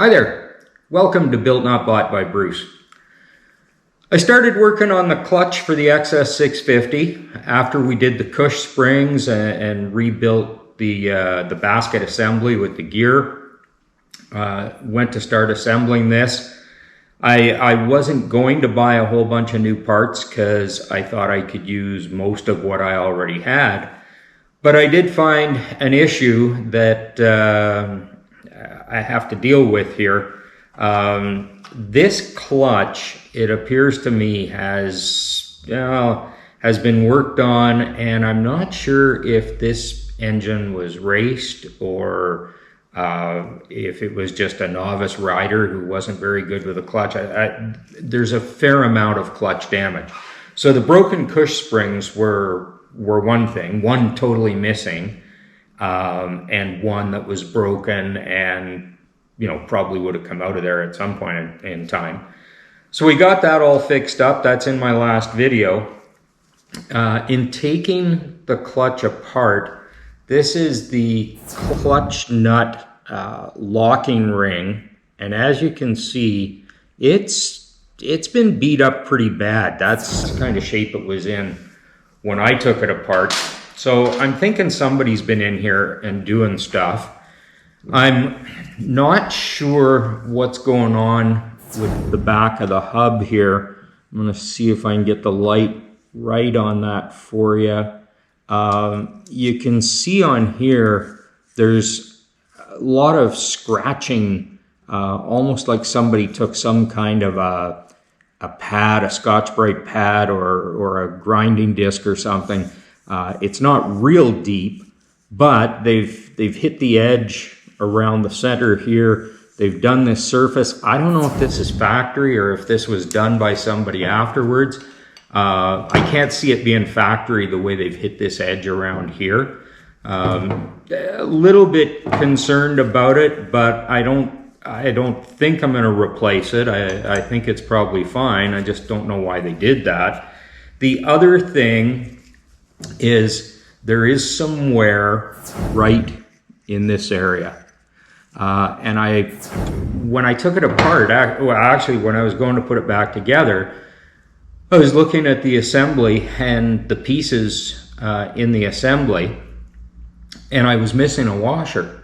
Hi there, welcome to Built Not Bought by Bruce. I started working on the clutch for the XS650 after we did the Cush springs and rebuilt the basket assembly with the gear. Went to start assembling this. I wasn't going to buy a whole bunch of new parts because I thought I could use most of what I already had. But I did find an issue that I have to deal with here. This clutch, it appears to me, has been worked on, and I'm not sure if this engine was raced or if it was just a novice rider who wasn't very good with a clutch. There's a fair amount of clutch damage. So the broken Cush springs were one thing, one totally missing, and one that was broken and probably would have come out of there at some point in time. So we got that all fixed up. That's in my last video. In taking the clutch apart, this is the clutch nut locking ring, and as you can see, it's been beat up pretty bad. That's the kind of shape it was in when I took it apart. So I'm thinking somebody's been in here and doing stuff. I'm not sure what's going on with the back of the hub here. I'm going to see if I can get the light right on that for you. You can see on here there's a lot of scratching, almost like somebody took some kind of a pad, a Scotch-Brite pad, or a grinding disc or something. It's not real deep, but they've hit the edge around the center here. They've done this surface. I don't know if this is factory or if this was done by somebody afterwards. I can't see it being factory the way they've hit this edge around here. A little bit concerned about it, but I don't think I'm going to replace it. I think it's probably fine. I just don't know why they did that. The other thing is there is some wear right in this area. And when I took it apart, actually when I was going to put it back together, I was looking at the assembly and the pieces in the assembly, and I was missing a washer,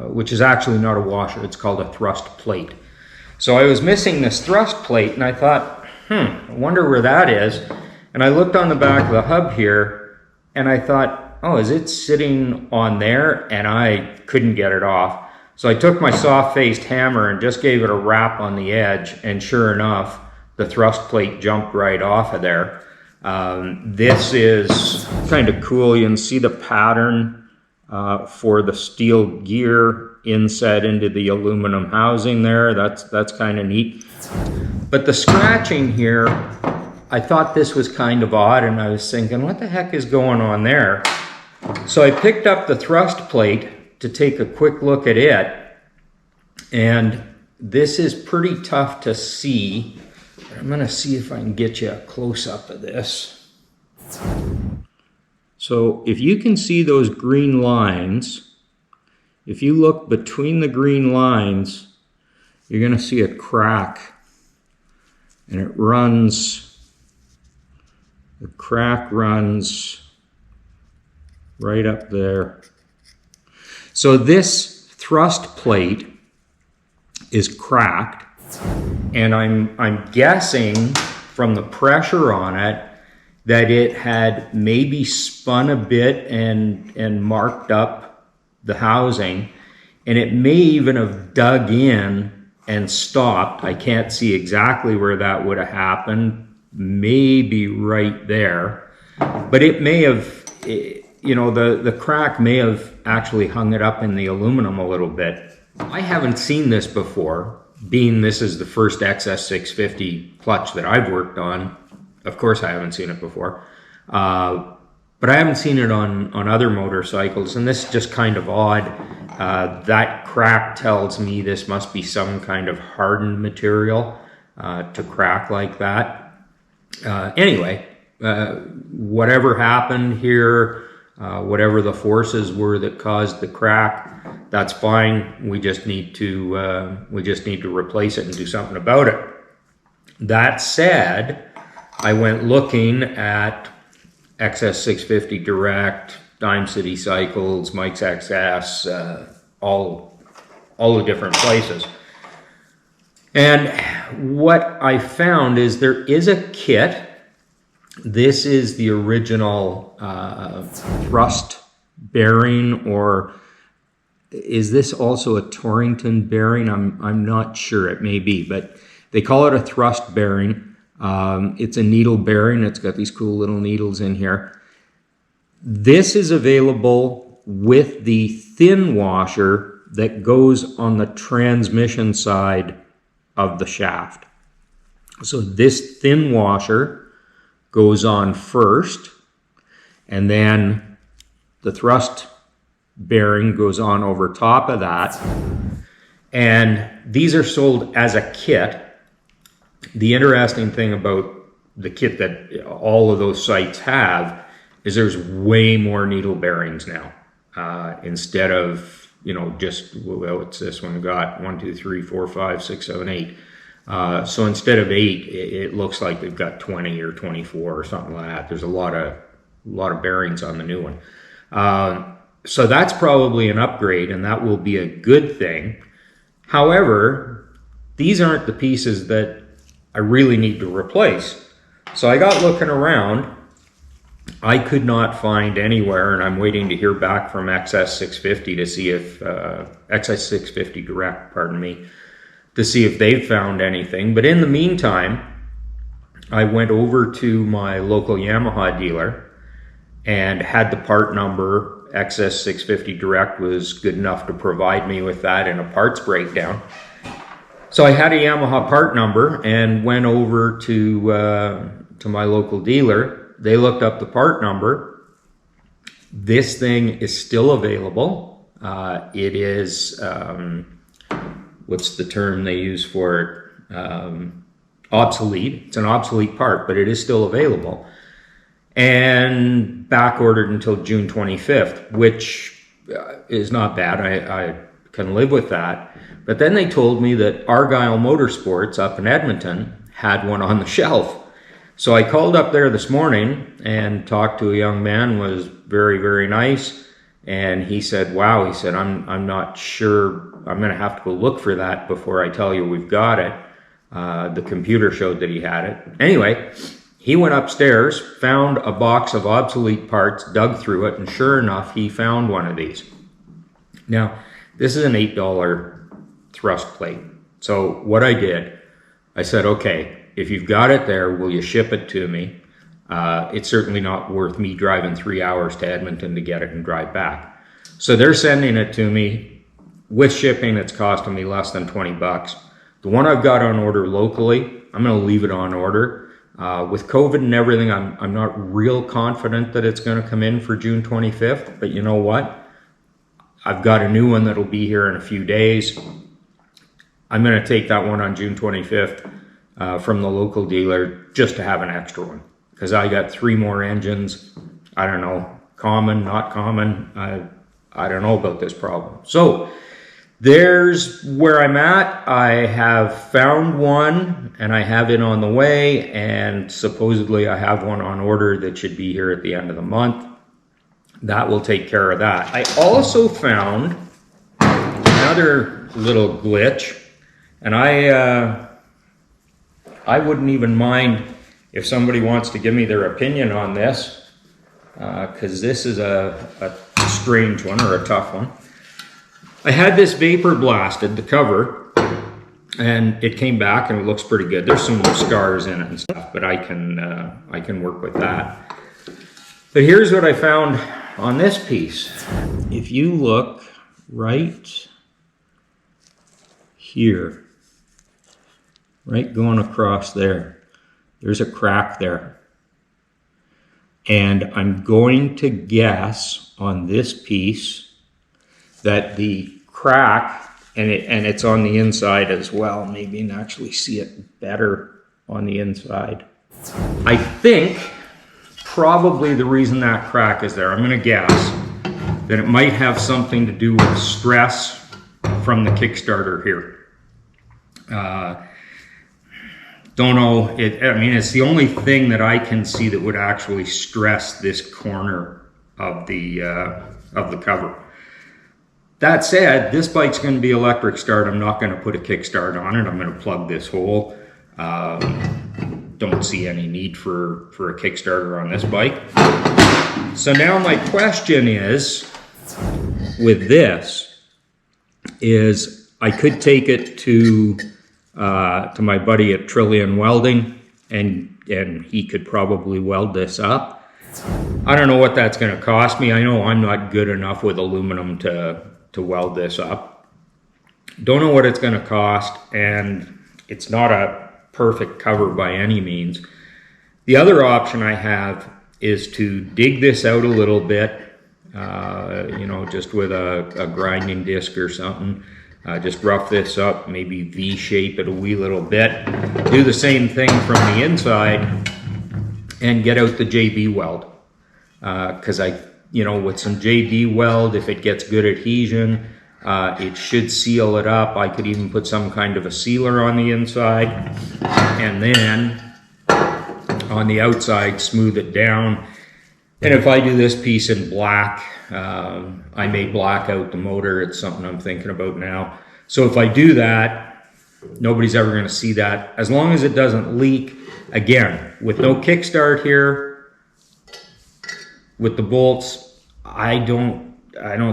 which is actually not a washer, it's called a thrust plate. So I was missing this thrust plate, and I thought, I wonder where that is. And I looked on the back of the hub here, and I thought, oh, is it sitting on there? And I couldn't get it off. So I took my soft-faced hammer and just gave it a rap on the edge, and sure enough, the thrust plate jumped right off of there. This is kind of cool. You can see the pattern for the steel gear inset into the aluminum housing there. That's kind of neat. But the scratching here, I thought this was kind of odd, and I was thinking, what the heck is going on there? So I picked up the thrust plate to take a quick look at it, and this is pretty tough to see. I'm going to see if I can get you a close-up of this. So if you can see those green lines, if you look between the green lines, you're going to see a crack, and it runs, the crack runs right up there. So this thrust plate is cracked, and I'm guessing from the pressure on it that it had maybe spun a bit and marked up the housing, and it may even have dug in and stopped. I can't see exactly where that would have happened, maybe right there, but it may have, the crack may have actually hung it up in the aluminum a little bit. I haven't seen this before, being this is the first XS650 clutch that I've worked on. Of course I haven't seen it before, but I haven't seen it on other motorcycles, and this is just kind of odd. That crack tells me this must be some kind of hardened material to crack like that. Anyway, whatever happened here, Whatever the forces were that caused the crack, that's fine. We just need to replace it and do something about it. That said, I went looking at XS650 Direct, Dime City Cycles, Mike's XS, all the different places. And what I found is there is a kit. This is the original thrust bearing, or is this also a Torrington bearing? I'm not sure, it may be, but they call it a thrust bearing. It's a needle bearing. It's got these cool little needles in here. This is available with the thin washer that goes on the transmission side of the shaft. So this thin washer goes on first, and then the thrust bearing goes on over top of that. And these are sold as a kit. The interesting thing about the kit that all of those sites have is there's way more needle bearings now. Instead of, just, well, what's this one got? 1, 2, 3, 4, 5, 6, 7, 8. So instead of 8, it looks like they've got 20 or 24 or something like that. There's a lot of bearings on the new one. So that's probably an upgrade, and that will be a good thing. However, these aren't the pieces that I really need to replace. So I got looking around. I could not find anywhere, and I'm waiting to hear back from XS650 to see if, XS650 Direct, pardon me, to see if they've found anything. But in the meantime, I went over to my local Yamaha dealer and had the part number. XS650 Direct was good enough to provide me with that in a parts breakdown. So I had a Yamaha part number and went over to my local dealer. They looked up the part number. This thing is still available. It is, what's the term they use for it? Obsolete. It's an obsolete part, but it is still available. And back ordered until June 25th, which is not bad. I can live with that. But then they told me that Argyle Motorsports up in Edmonton had one on the shelf. So I called up there this morning and talked to a young man, was very, very nice. And he said, wow, he said, I'm not sure. I'm going to have to go look for that before I tell you we've got it. The computer showed that he had it. Anyway, he went upstairs, found a box of obsolete parts, dug through it, and sure enough, he found one of these. Now, this is an $8 thrust plate. So what I did, I said, okay, if you've got it there, will you ship it to me? It's certainly not worth me driving 3 hours to Edmonton to get it and drive back. So they're sending it to me. With shipping, it's costing me less than 20 bucks. The one I've got on order locally, I'm going to leave it on order. With COVID and everything, I'm not real confident that it's going to come in for June 25th. But you know what? I've got a new one that'll be here in a few days. I'm going to take that one on June 25th. From the local dealer just to have an extra one, because I got 3 more engines. I don't know, common, not common. I don't know about this problem. So there's where I'm at. I have found one and I have it on the way, and supposedly I have one on order that should be here at the end of the month. That will take care of that. I also found another little glitch, and I wouldn't even mind if somebody wants to give me their opinion on this, because this is a strange one, or a tough one. I had this vapor blasted, the cover, and it came back and it looks pretty good. There's some scars in it and stuff, but I can work with that. But here's what I found on this piece. If you look right here, right going across there, there's a crack there. And I'm going to guess on this piece that the crack, and it's on the inside as well, maybe you can actually see it better on the inside. I think probably the reason that crack is there. I'm going to guess that it might have something to do with stress from the Kickstarter here. Don't know. I mean, it's the only thing that I can see that would actually stress this corner of the cover. That said, this bike's going to be electric start. I'm not going to put a kickstart on it. I'm going to plug this hole. Don't see any need for a Kickstarter on this bike. So now my question is, with this, is I could take it to my buddy at Trillion Welding, and he could probably weld this up. I don't know what that's going to cost me. I know I'm not good enough with aluminum to weld this up. Don't know what it's going to cost, and it's not a perfect cover by any means. The other option I have is to dig this out a little bit, you know, just with a grinding disc or something. Just rough this up, maybe V-shape it a wee little bit. Do the same thing from the inside and get out the JB weld. Because you know, with some JB weld, if it gets good adhesion, it should seal it up. I could even put some kind of a sealer on the inside, and then on the outside smooth it down. And if I do this piece in black, I may black out the motor. It's something I'm thinking about now. So if I do that, nobody's ever going to see that, as long as it doesn't leak. Again, with no kickstart here, with the bolts, I don't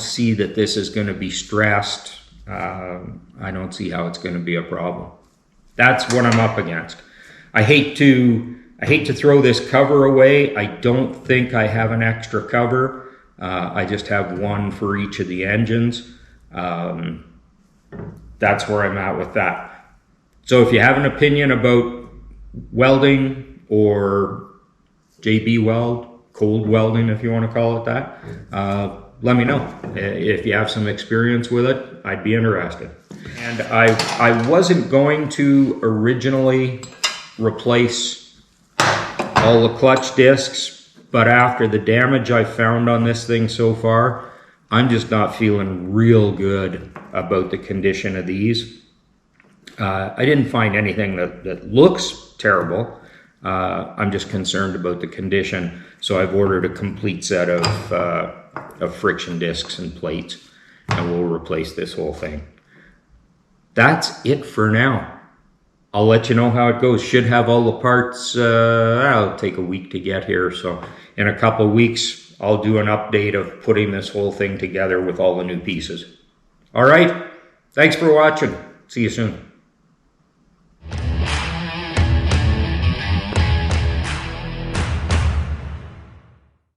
see that this is going to be stressed. I don't see how it's going to be a problem. That's what I'm up against. I hate to throw this cover away. I don't think I have an extra cover. I just have one for each of the engines. That's where I'm at with that. So if you have an opinion about welding or JB weld, cold welding if you want to call it that, let me know. If you have some experience with it, I'd be interested. And I wasn't going to originally replace all the clutch discs, but after the damage I found on this thing so far, I'm just not feeling real good about the condition of these. I didn't find anything that looks terrible. I'm just concerned about the condition, so I've ordered a complete set of friction discs and plates, and we'll replace this whole thing. That's it for now. I'll let you know how it goes. Should have all the parts. It'll take a week to get here, so in a couple of weeks I'll do an update of putting this whole thing together with all the new pieces. All right, thanks for watching. See you soon.